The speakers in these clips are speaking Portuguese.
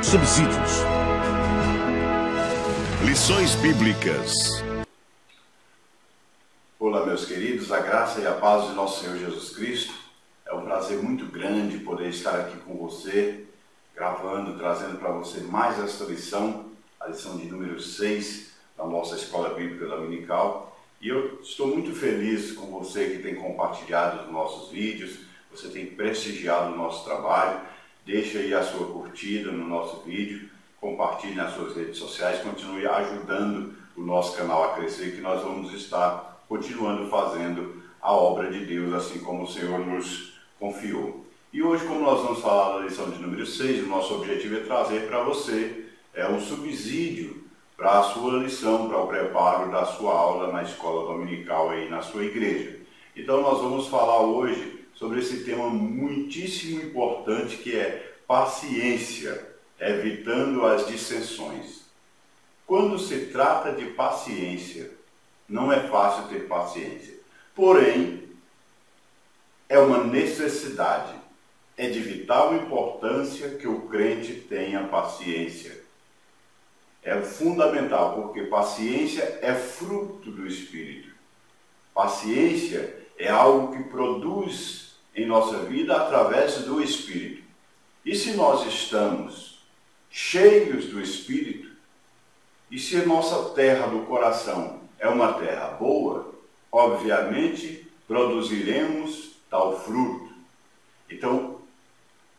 subsídios. Lições Bíblicas. Olá, meus queridos, a graça e a paz de nosso Senhor Jesus Cristo. É um prazer muito grande poder estar aqui com você, gravando, trazendo para você mais esta lição, a lição de número 6 da nossa Escola Bíblica Dominical. E eu estou muito feliz com você que tem compartilhado os nossos vídeos, você tem prestigiado o nosso trabalho. Deixe aí a sua curtida no nosso vídeo, compartilhe nas suas redes sociais, continue ajudando o nosso canal a crescer, que nós vamos estar continuando fazendo a obra de Deus, assim como o Senhor nos confiou. E hoje, como nós vamos falar da lição de número 6, o nosso objetivo é trazer para você um subsídio para a sua lição, para o preparo da sua aula na escola dominical aí na sua igreja. Então nós vamos falar hoje sobre esse tema muitíssimo importante, que é paciência, evitando as dissensões. Quando se trata de paciência, não é fácil ter paciência. Porém, é uma necessidade, é de vital importância que o crente tenha paciência. É fundamental, porque paciência é fruto do Espírito. Paciência é algo que produz em nossa vida através do Espírito. E se nós estamos cheios do Espírito, e se a nossa terra do coração é uma terra boa, obviamente produziremos tal fruto. Então,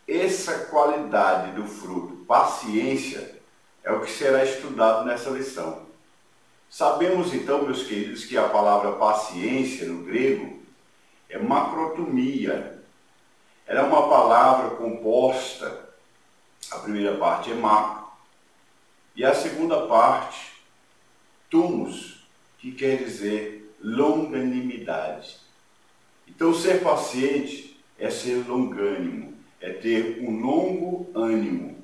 essa qualidade do fruto, paciência, é o que será estudado nessa lição. Sabemos então, meus queridos, que a palavra paciência no grego é macrotomia. Ela é uma palavra composta, a primeira parte é macro, e a segunda parte, tumos, que quer dizer longanimidade. Então, ser paciente é ser longânimo, é ter um longo ânimo.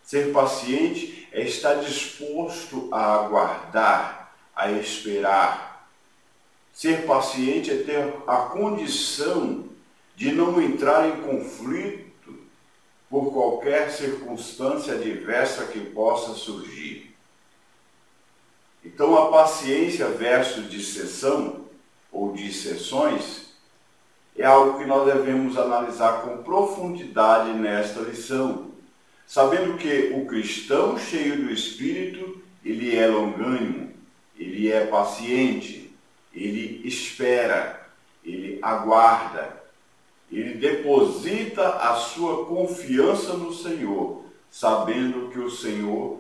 Ser paciente é estar disposto a aguardar, a esperar. Ser paciente é ter a condição de não entrar em conflito por qualquer circunstância adversa que possa surgir. Então, a paciência versus disseção ou dissensões é algo que nós devemos analisar com profundidade nesta lição, sabendo que o cristão cheio do Espírito, ele é longânimo, ele é paciente, ele espera, ele aguarda, ele deposita a sua confiança no Senhor, sabendo que o Senhor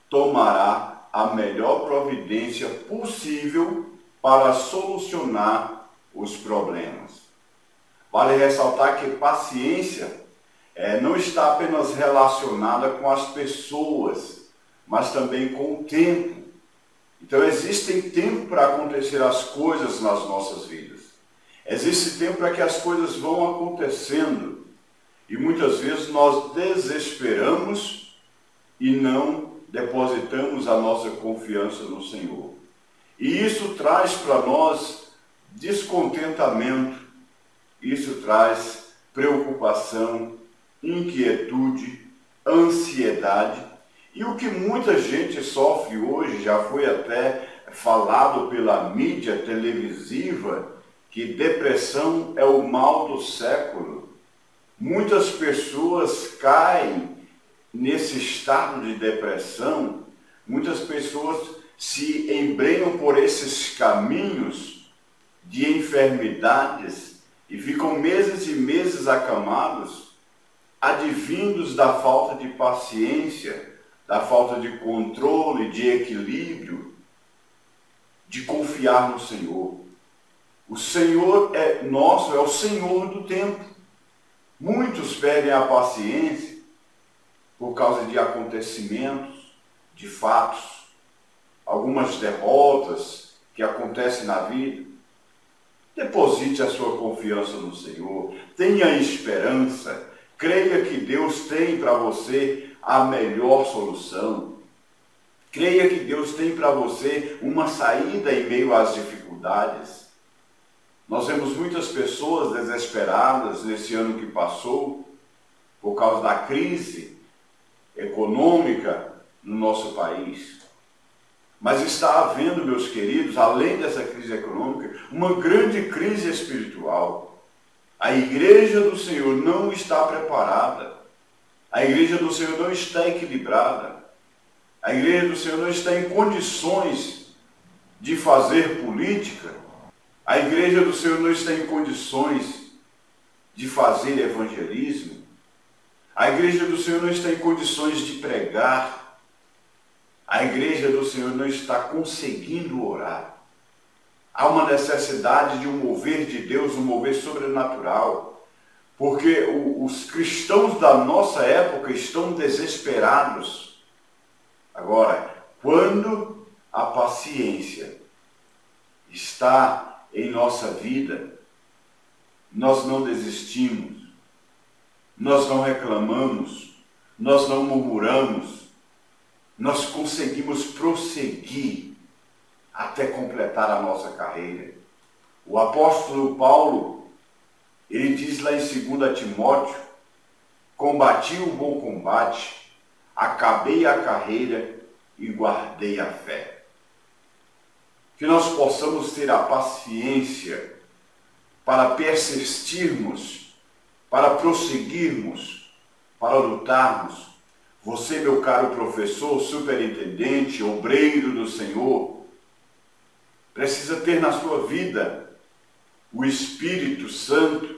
tomará a melhor providência possível para solucionar os problemas. Vale ressaltar que paciência não está apenas relacionada com as pessoas, mas também com o tempo. Então, existe tempo para acontecer as coisas nas nossas vidas. Existe tempo para que as coisas vão acontecendo. E muitas vezes nós desesperamos e não depositamos a nossa confiança no Senhor. E isso traz para nós descontentamento, isso traz preocupação, inquietude, ansiedade. E o que muita gente sofre hoje, já foi até falado pela mídia televisiva, que depressão é o mal do século. Muitas pessoas caem nesse estado de depressão, muitas pessoas se embrenham por esses caminhos de enfermidades e ficam meses e meses acamados, advindos da falta de paciência, da falta de controle, de equilíbrio, de confiar no Senhor. O Senhor é nosso, é o Senhor do tempo. Muitos perdem a paciência por causa de acontecimentos, de fatos, algumas derrotas que acontecem na vida. Deposite a sua confiança no Senhor, tenha esperança, creia que Deus tem para você a melhor solução. Creia que Deus tem para você uma saída em meio às dificuldades. Nós vemos muitas pessoas desesperadas nesse ano que passou, por causa da crise econômica no nosso país. Mas está havendo, meus queridos, além dessa crise econômica, uma grande crise espiritual. A igreja do Senhor não está preparada. A igreja do Senhor não está equilibrada. A igreja do Senhor não está em condições de fazer política. A igreja do Senhor não está em condições de fazer evangelismo. A igreja do Senhor não está em condições de pregar. A igreja do Senhor não está conseguindo orar. Há uma necessidade de um mover de Deus, um mover sobrenatural, porque os cristãos da nossa época estão desesperados. Agora, quando a paciência está em nossa vida, nós não desistimos, nós não reclamamos, nós não murmuramos, nós conseguimos prosseguir até completar a nossa carreira. O apóstolo Paulo, ele diz lá em 2 Timóteo, combati o bom combate, acabei a carreira e guardei a fé. Que nós possamos ter a paciência para persistirmos, para prosseguirmos, para lutarmos. Você, meu caro professor, superintendente, obreiro do Senhor, precisa ter na sua vida o Espírito Santo,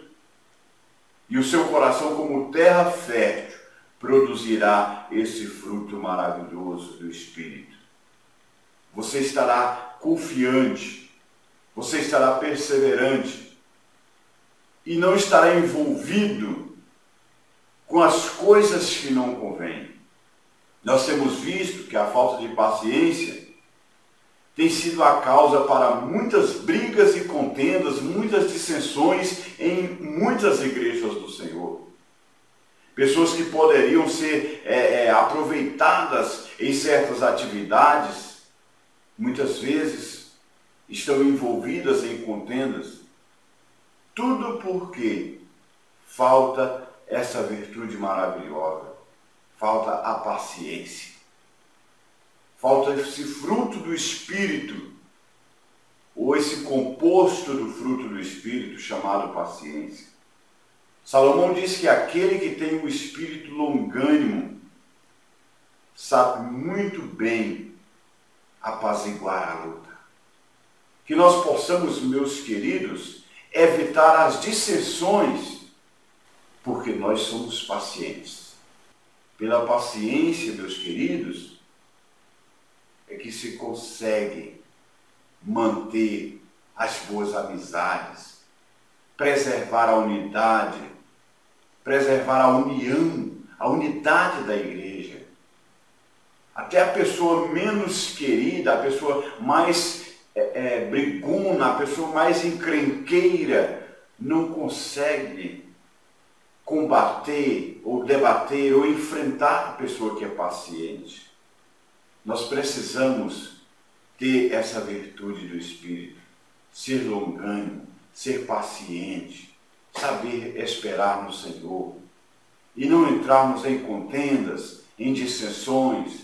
e o seu coração, como terra fértil, produzirá esse fruto maravilhoso do Espírito. Você estará confiante, você estará perseverante e não estará envolvido com as coisas que não convêm. Nós temos visto que a falta de paciência tem sido a causa para muitas brigas e contendas, muitas dissensões em muitas igrejas do Senhor. Pessoas que poderiam ser aproveitadas em certas atividades, muitas vezes estão envolvidas em contendas. Tudo porque falta essa virtude maravilhosa, falta a paciência. Falta esse fruto do Espírito, ou esse composto do fruto do Espírito, chamado paciência. Salomão diz que aquele que tem um espírito longânimo sabe muito bem apaziguar a luta. Que nós possamos, meus queridos, evitar as dissensões, porque nós somos pacientes. Pela paciência, meus queridos, é que se consegue manter as boas amizades, preservar a unidade, preservar a união, a unidade da igreja. Até a pessoa menos querida, a pessoa mais brigona, a pessoa mais encrenqueira, não consegue combater, ou debater, ou enfrentar a pessoa que é paciente. Nós precisamos ter essa virtude do Espírito, ser longânimo, ser paciente, saber esperar no Senhor e não entrarmos em contendas, em dissensões,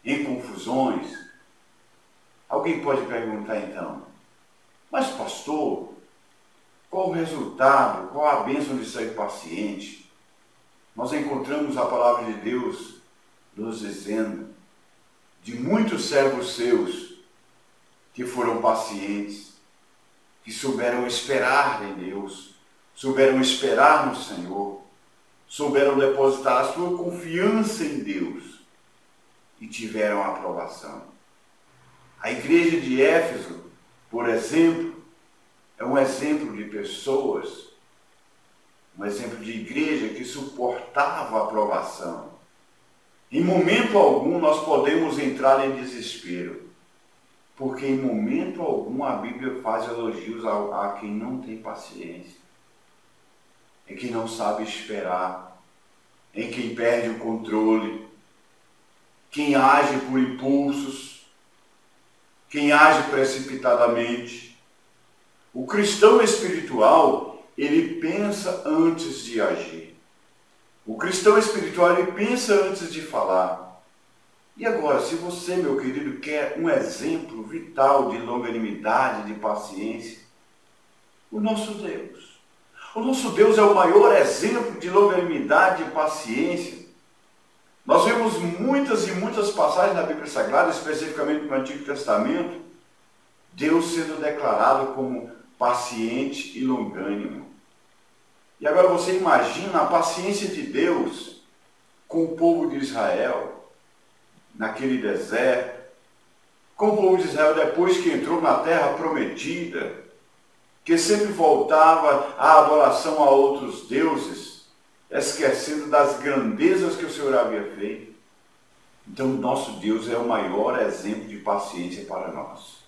em confusões. Alguém pode perguntar então, mas pastor, qual o resultado, qual a bênção de ser paciente? Nós encontramos a palavra de Deus nos dizendo de muitos servos seus que foram pacientes, que souberam esperar em Deus, souberam esperar no Senhor, souberam depositar a sua confiança em Deus e tiveram a aprovação. A igreja de Éfeso, por exemplo, é um exemplo de pessoas, um exemplo de igreja que suportava a aprovação. Em momento algum nós podemos entrar em desespero, porque em momento algum a Bíblia faz elogios a quem não tem paciência, em quem não sabe esperar, em quem perde o controle, quem age por impulsos, quem age precipitadamente. O cristão espiritual, ele pensa antes de agir. O cristão espiritual, ele pensa antes de falar. E agora, se você, meu querido, quer um exemplo vital de longanimidade, de paciência, o nosso Deus. O nosso Deus é o maior exemplo de longanimidade e paciência. Nós vemos muitas e muitas passagens na Bíblia Sagrada, especificamente no Antigo Testamento, Deus sendo declarado como paciente e longânimo. E agora você imagina a paciência de Deus com o povo de Israel, naquele deserto, com o povo de Israel depois que entrou na terra prometida, que sempre voltava à adoração a outros deuses, esquecendo das grandezas que o Senhor havia feito. Então, o nosso Deus é o maior exemplo de paciência para nós.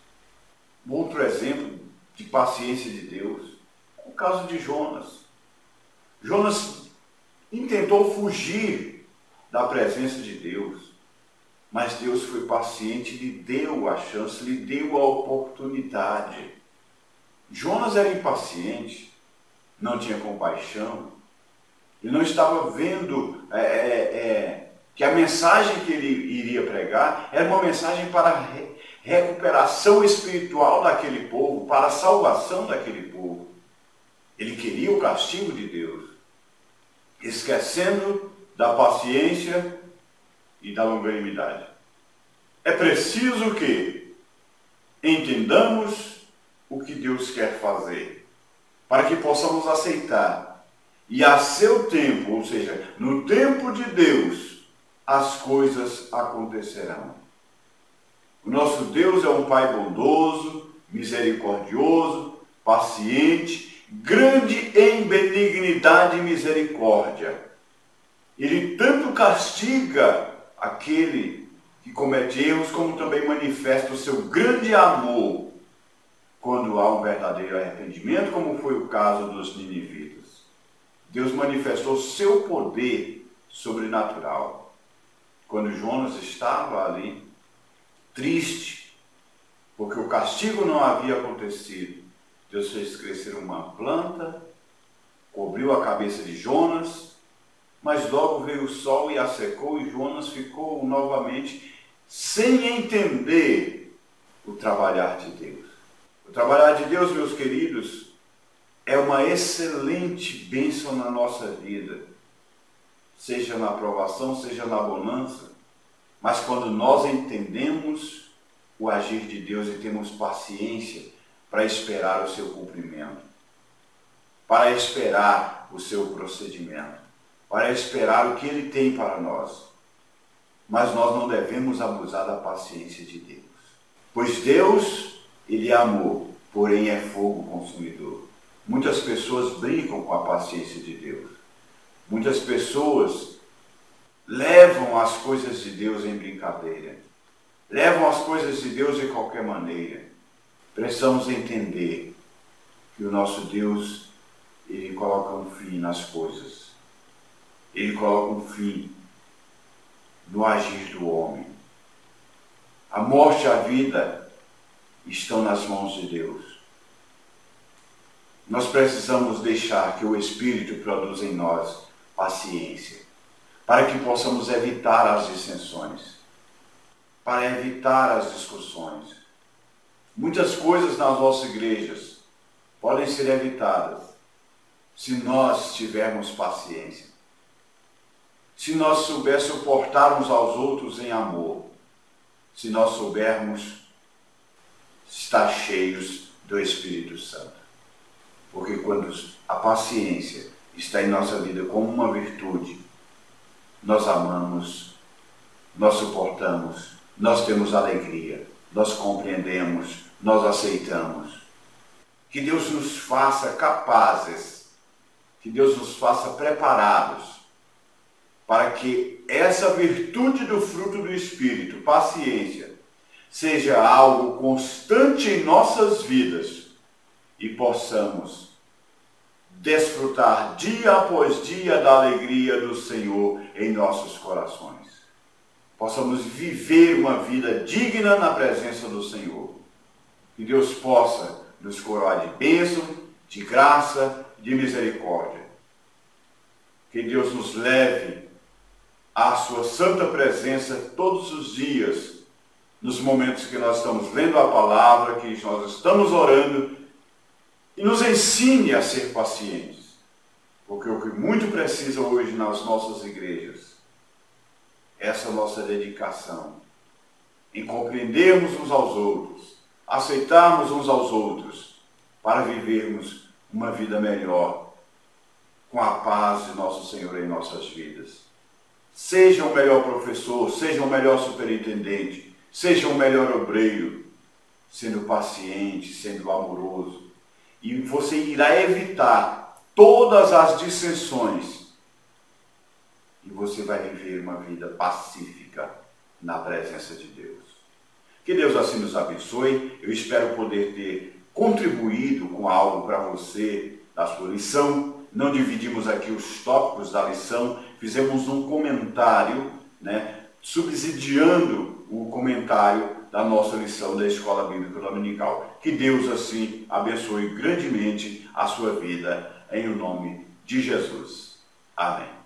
Outro exemplo de paciência de Deus é o caso de Jonas. Jonas intentou fugir da presença de Deus, mas Deus foi paciente, lhe deu a chance, lhe deu a oportunidade. Jonas era impaciente, não tinha compaixão, ele não estava vendo que a mensagem que ele iria pregar era uma mensagem para a recuperação espiritual daquele povo, para a salvação daquele povo. Ele queria o castigo de Deus, esquecendo da paciência e da longanimidade. É preciso que entendamos o que Deus quer fazer, para que possamos aceitar. E a seu tempo, ou seja, no tempo de Deus, as coisas acontecerão. O nosso Deus é um Pai bondoso, misericordioso, paciente, grande em benignidade e misericórdia. Ele tanto castiga aquele que comete erros, como também manifesta o seu grande amor quando há um verdadeiro arrependimento, como foi o caso dos ninivitas. Deus manifestou seu poder sobrenatural. Quando Jonas estava ali, triste, porque o castigo não havia acontecido, Deus fez crescer uma planta, cobriu a cabeça de Jonas, mas logo veio o sol e a secou, e Jonas ficou novamente sem entender o trabalhar de Deus. O trabalhar de Deus, meus queridos, é uma excelente bênção na nossa vida, seja na aprovação, seja na bonança, mas quando nós entendemos o agir de Deus e temos paciência para esperar o seu cumprimento, para esperar o seu procedimento, para esperar o que Ele tem para nós. Mas nós não devemos abusar da paciência de Deus, pois Deus, Ele é amor, porém é fogo consumidor. Muitas pessoas brincam com a paciência de Deus. Muitas pessoas levam as coisas de Deus em brincadeira. Levam as coisas de Deus de qualquer maneira. Precisamos entender que o nosso Deus, Ele coloca um fim nas coisas. Ele coloca um fim no agir do homem. A morte e a vida estão nas mãos de Deus. Nós precisamos deixar que o Espírito produza em nós paciência, para que possamos evitar as dissensões, para evitar as discussões. Muitas coisas nas nossas igrejas podem ser evitadas se nós tivermos paciência, se nós soubermos suportar uns aos outros em amor, se nós soubermos estar cheios do Espírito Santo. Porque quando a paciência está em nossa vida como uma virtude, nós amamos, nós suportamos, nós temos alegria, nós compreendemos, nós aceitamos. Que Deus nos faça capazes, que Deus nos faça preparados para que essa virtude do fruto do Espírito, paciência, seja algo constante em nossas vidas e possamos desfrutar dia após dia da alegria do Senhor em nossos corações. Possamos viver uma vida digna na presença do Senhor. Que Deus possa nos coroar de bênção, de graça, de misericórdia. Que Deus nos leve à sua santa presença todos os dias, nos momentos que nós estamos lendo a palavra, que nós estamos orando, e nos ensine a ser pacientes. Porque o que muito precisa hoje nas nossas igrejas é essa nossa dedicação em compreendermos uns aos outros, aceitarmos uns aos outros, para vivermos uma vida melhor, com a paz de nosso Senhor em nossas vidas. Seja o melhor professor, seja o melhor superintendente, seja o melhor obreiro, sendo paciente, sendo amoroso. E você irá evitar todas as dissensões. E você vai viver uma vida pacífica na presença de Deus. Que Deus assim nos abençoe. Eu espero poder ter contribuído com algo para você da sua lição. Não dividimos aqui os tópicos da lição, fizemos um comentário, subsidiando o comentário da nossa lição da Escola Bíblica Dominical. Que Deus assim abençoe grandemente a sua vida, em o nome de Jesus. Amém.